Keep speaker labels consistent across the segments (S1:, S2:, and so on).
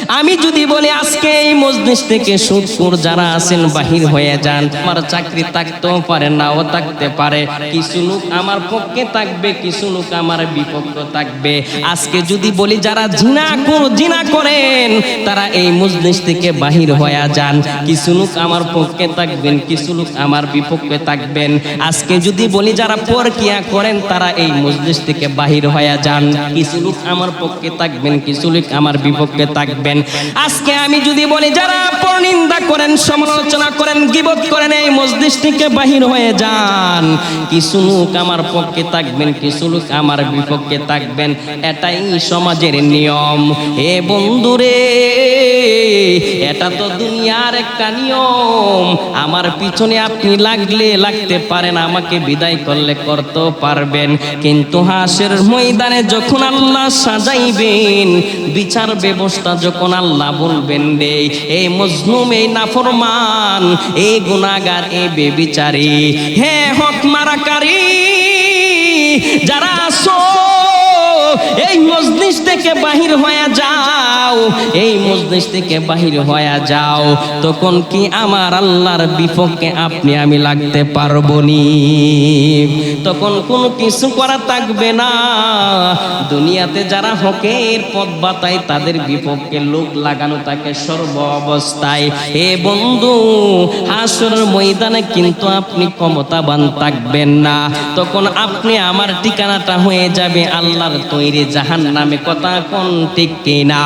S1: আমি যদি বলি আজকে এই মজলিস থেকে সুদখোর যারা আছেন বাহির হয়ে যান, আমার চাকরি থাকতেও পারে নাও থাকতে পারে, কিছু লোক আমার পক্ষে থাকবে, কিছু লোক আমার বিপক্ষে থাকবে। আজকে যদি বলি যারা জিনা করেন তারা এই মজলিস থেকে বাহির হয়ে যান, কিছু লোক আমার পক্ষে থাকবেন, কিছু লোক আমার বিপক্ষে থাকবেন। আজকে যদি বলি যারা পরকিয়া করেন তারা এই মজলিস থেকে বাহির হয়ে যান, কিছু লোক আমার পক্ষে থাকবেন, কিছু লোক আমার বিপক্ষে থাকবেন। আজকে আমি যদি বলি যারা পরনিন্দা করেন, সমালোচনা করেন, গীবত করেন, এই মজলিস থেকে বাহির হয়ে যান, কিছু লোক আমার পক্ষে থাকবেন, কিছু লোক আমার বিপক্ষে থাকবেন। এটাই সমাজের নিয়ম। হে বন্ধুরে, এটা তো দুনিয়ার একটা নিয়ম। আমার পিছনে আপনি লাগতে পারেন, আমাকে বিদায় করলে করতে পারবেন, কিন্তু হাসরের ময়দানে যখন আল্লাহ সাজাইবেন বিচার ব্যবস্থা, যখন আল্লাহ বলবেন রে এই মজলুম, এই নাফরমান, এই গুনাহগার, এই বেবিচারী, হে হক মারাকারী যারা আছো, এই মজলিস থেকে বাহির হয়ে যাও, এই মজলিস থেকে বাহির হয়ে যাও। তখন কি আমার আল্লাহর বিপক্ষে আপনি আমি লাগতে পারবো নি? তখন কোনো কিছু করা থাকবে না। দুনিয়াতে যারা হকের পথ বাতায় তাদের বিপক্ষে লোক লাগানো থাকে সর্ব অবস্থায়। হে বন্ধু, হাসরের ময়দানে কিন্তু আপনি ক্ষমতাবান থাকবেন না। তখন আপনি আমার ঠিকানাটা হয়ে যাবে আল্লাহর তৈরি জাহান্নামে। কথা কোন ঠিক কিনা?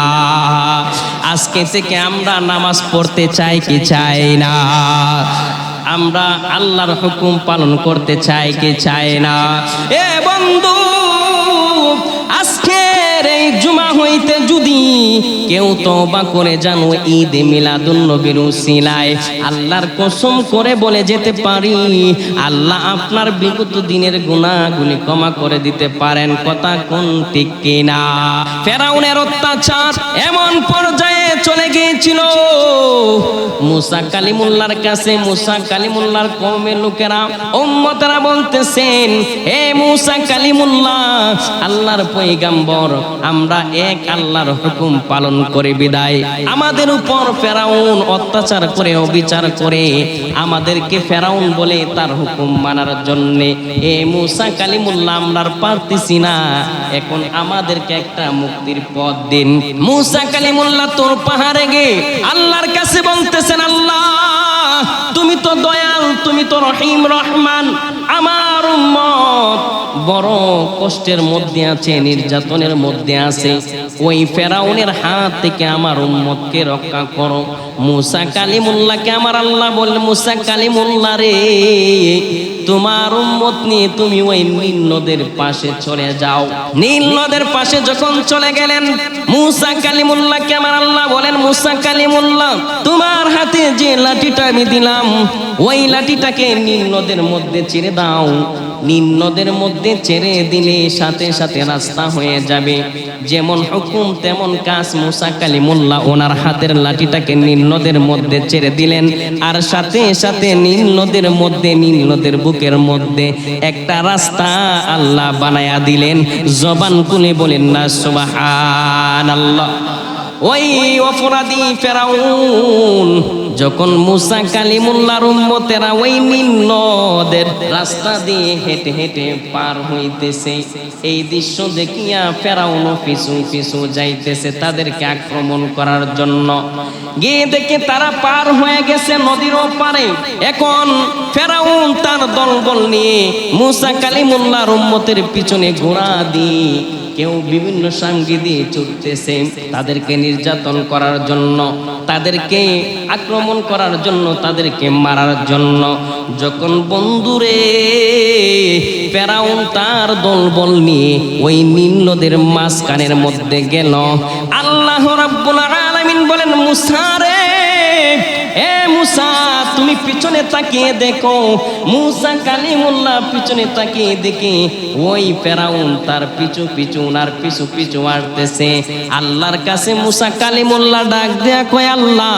S1: আজকে থেকে আমরা নামাজ পড়তে চাই কি চাই না? আমরা আল্লাহর হুকুম পালন করতে চাই কি চাই না? এ বন্ধু, আজকের এই জুমা হইতে যদি কেউ তওবা করে জানো ঈদ মিলাদুন নবীর উসিলায় আল্লাহর কসম করে বলে যেতে পারি, আল্লাহ আপনার বিগত দিনের গুনাহগুলি ক্ষমা করে দিতে পারেন। কথা কোন ঠিক কিনা? ফেরাউনের অত্যাচার এমন পর্যায়ে চলে গিয়েছিল, মুসা কালিমুল্লাহর কাছে মুসা কালিমুল্লাহর কওমের লোকেরা, উম্মতেরা বলতেছেন, হে মুসা কালিমুল্লাহ, আল্লাহর পয়গম্বর, আমরা এক আল্লাহর হুকুম পালন করে বিদায় আমাদের উপর ফেরাউন অত্যাচার করে অবিচার করে আমাদেরকে ফেরাউন বলে তার হুকুম মানার জন্য। এ মুসা কালিমুল্লাহ, আমরা পারতেছি না, এখন আমাদেরকে একটা মুক্তির পথ দিন। মুসা কালিমুল্লাহ তোর পাহাড়ে গিয়ে আল্লাহর কাছে বলতেছেন, আল্লাহ তুমি তো দয়াল, তুমি তো রহিম রহমান, আমার উম্মত বড় কষ্টের মধ্যে আছে, নির্যাতনের মধ্যে আছে, ওই ফেরাউনের হাত থেকে আমার উম্মতকে রক্ষা করো। মুসা কালিমুল্লাহকে আমার আল্লাহ বললেন, মুসা কালিমুল্লাহ রে, তোমার উম্মত নিয়ে তুমি ওই নীল নদের পাশে চলে যাও। নীল নদের পাশে যখন চলে গেলেন মুসা কালিমুল্লাহকে আমার আল্লাহ বলেন, মুসা কালিমুল্লাহ, তোমার হাতে যে লাঠিটা আমি দিলাম ওই লাঠিটাকে নীল নদের মধ্যে ছেড়ে দাও। নীল নদের মধ্যে ছেড়ে দিলে সাথে সাথে রাস্তা হয়ে যাবে। যেমন হুকুম তেমন কাজ। মুসা কালিমুল্লাহ ওনার হাতের লাঠিটাকে নীল নদের মধ্যে ছেড়ে দিলেন, আর সাথে সাথে নীল নদের মধ্যে, নীল নদের বুকের মধ্যে একটা রাস্তা আল্লাহ বানায়া দিলেন। জবান খুলে বলেন না সুবহানাল্লাহ। ওই অপরাধী ফেরাউন যখন মুসা কালিমুল্লাহর উম্মতেরা ওই নীল নদের রাস্তা দিয়ে হেঁটে হেঁটে পার হইতেছে, এই দৃশ্য দেখিয়া ফেরাউন পিছু পিছু যাইতেছে তাদেরকে আক্রমণ করার জন্য। গিয়ে দেখে তারা পার হয়ে গেছে নদীর ওপারে। এখন ফেরাউন তার দলবল নিয়ে মুসা কালিমুল্লাহর উম্মতের পিছনে ঘোড়া দিয়ে, কেউ বিভিন্ন সাঙ্গি দিয়ে ছুটতেছে তাদেরকে নির্যাতন করার জন্য, তাদেরকে আক্রমণ করার জন্য, তাদেরকে মারার জন্য। যখন বন্ধুরে ফেরাউন তার দলবল নিয়ে ওই নীল নদের মাঝখানের মধ্যে গেল, আল্লাহ রাব্বুল আলামিন বলেন, মুসা রে, এ মুসা তুমি পিছনে তাকিয়ে দেখো। মুসা কালিমুল্লাহ পিছনে তাকিয়ে দেখে ওই ফেরাউন তার পিছু পিছু, ওনার পিছু পিছু আসতেছে। আল্লাহর কাছে মুসা কালিমুল্লাহ ডাক দেয়া কয়, আল্লাহ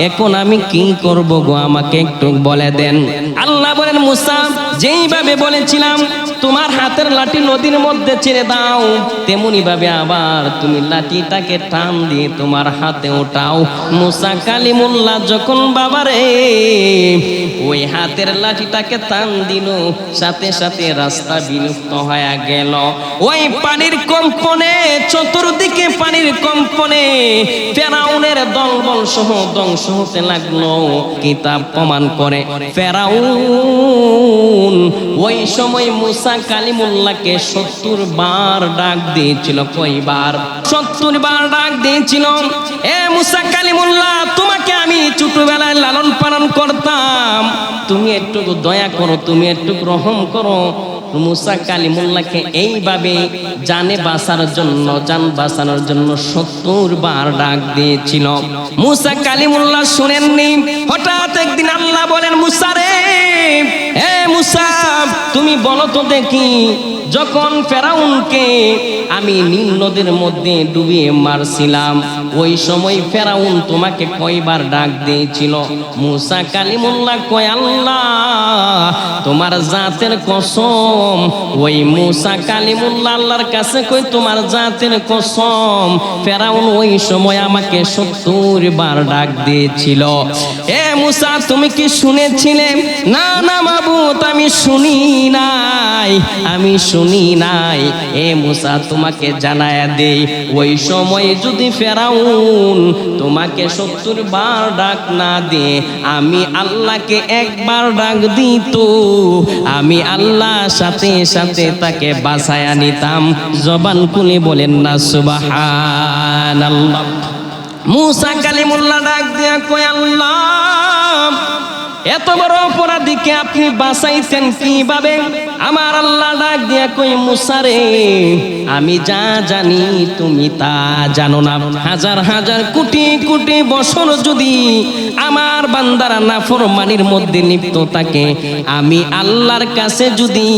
S1: এখন আমি কি করব গো, আমাকে একটু বলে দেন। আল্লাহ বলেন, মুসা যেইভাবে বলেছিলাম তোমার হাতের লাঠি নদীর মধ্যে ছেড়ে দাও, তেমনি ভাবে আবার তুমি লাঠিটাকে টান দিয়ে তোমার হাতে ওঠাও। মুসা কালিমুল্লাহ যখন বাবারে ওই হাতের লাঠিটাকে টান দিল, সাথে সাথে রাস্তা বিলুপ্ত হয়ে গেল। ওই পানির কম্পনে, চতুর্দিকে পানির কম্পনে ফেরাউনের দলবল সহ ধ্বংস হতে লাগলো। কিতাব প্রমাণ করে ফেরাউন ওই সময় মুসা কালিমুল্লাহকে 70 বার ডাক দিয়েছিল। কয়বার? 70 বার ডাক দিয়েছিল। এ মুসা কালিমুল্লাহ, তোমাকে আমি ছোটবেলায় লালন পালন করতাম, তুমি একটু দয়া করো, তুমি একটু রহম করো। মুসা কালিমুল্লাহকে এইভাবে জানে বাঁচার জন্য, জান বাঁচানোর জন্য 70 বার ডাক দিয়েছিল। মুসা কালিমুল্লাহ শুনেননি। হঠাৎ একদিন আল্লাহ বলেন, মুসা রে, এ মুসা, তুমি বলো তো দেখি, যখন ফেরাউনকে আমি নীল নদীর মধ্যে ডুবিয়ে মারছিলাম, ওই সময় ফেরাউন তোমাকে কয়বার ডাক দিয়েছিল? মুসা কালিমুল্লাহ কয়, আল্লাহ তোমার জাতের কসম। ওই মুসা কালিমুল্লাহ আল্লাহর কাছে কই, তোমার জাতের কসম, ফেরাউন ওই সময় আমাকে 70 বার ডাক দিয়েছিল। এ মুসা, তুমি কি শুনেছিলে? না না মাবুদ, আমি শুনি নাই, আমি শুনি নাই। এ মুসা, তোমাকে জানায়া দেই, ওই সময় যদি ফেরাউন তোমাকে 70 বার ডাক না দিয়ে আমি আল্লাহকে একবার ডাক দিত, আমি আল্লাহ সাথে সাথে তাকে বাঁচায়া নিতাম। জবান খুলে বলেন না সুবহানাল্লাহ। মুসা কালিমুল্লাহ ডাক দিয়া কয়, আল্লাহ এত বড় অপরাধীকে আপনি বাঁচাইছেন কিভাবে? আমার আল্লাহ ডাক দিয়া কই, মুসা রে, আমি যা জানি তুমি তা জানো না। হাজার হাজার কোটি কোটি বছর যদি আমার বান্দারা নাফরমানির মধ্যে লিপ্ত থাকে, আমি আল্লাহর কাছে যদি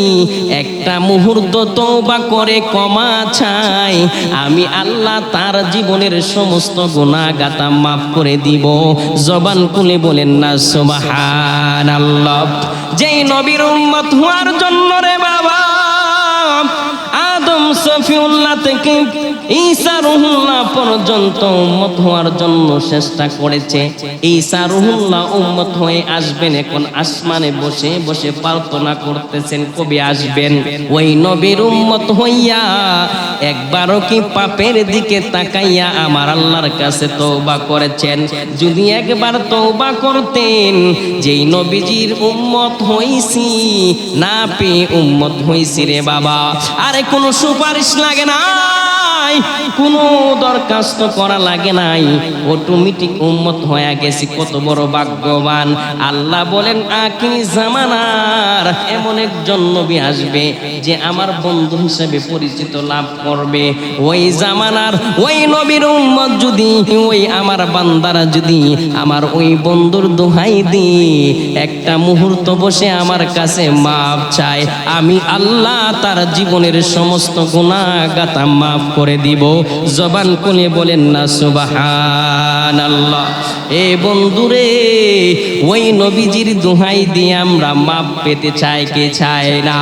S1: একটা মুহূর্ত তওবা করে ক্ষমা চাই, আমি আল্লাহ তার জীবনের সমস্ত গুনাহ গাতা মাফ করে দিব। জবান খুলে বলেন না সুবহানাল্লাহ। যেই নবীর উম্মত হওয়ার জন্য রে বাবা, আদম সফিউল্লাহ থেকে ঈসা রুহুল্লাহ পর্যন্ত উম্মত হওয়ার জন্য চেষ্টা করেছে। ঈসা রুহুল্লাহ উম্মত হয়ে আসবেন, এখন আসমানে বসে বসে প্রার্থনা করতেছেন কবে আসবেন। ওই নবীর উম্মত হইয়া একবারও কি পাপের দিকে তাকাইয়া আমার আল্লাহর কাছে তওবা করেছেন? যদি একবার তওবা করতেন, যেই নবীজির উম্মত হইছি, না পেয়ে উম্মত হইছি রে বাবা, আরে কোনো সুপারিশ লাগে না, কোনো দরখাস্ত করা লাগে নাই, অটোমেটিক উম্মত হয়ে গেছি। কত বড় ভাগ্যবান। আল্লাহ বলেন, আখিরি জামানার এমন একজন নবী আসবে যে আমার বন্ধু হিসেবে পরিচিত লাভ করবে। ওই জামানার ওই নবীর উম্মত যদি, ওই আমার বান্দারা যদি আমার ওই বন্ধুর দোহাই দিয়ে একটা মুহূর্ত বসে আমার কাছে মাফ চায়, আমি আল্লাহ তার জীবনের সমস্ত গুনাহ গাতা মাফ করে দিব। জবান খুলে বলেন না সুবহানাল্লাহ। এ বন্ধুরে, ওই নবীজির দোহাই দিয়ে আমরা মাপ পেতে চাই কি চাই না?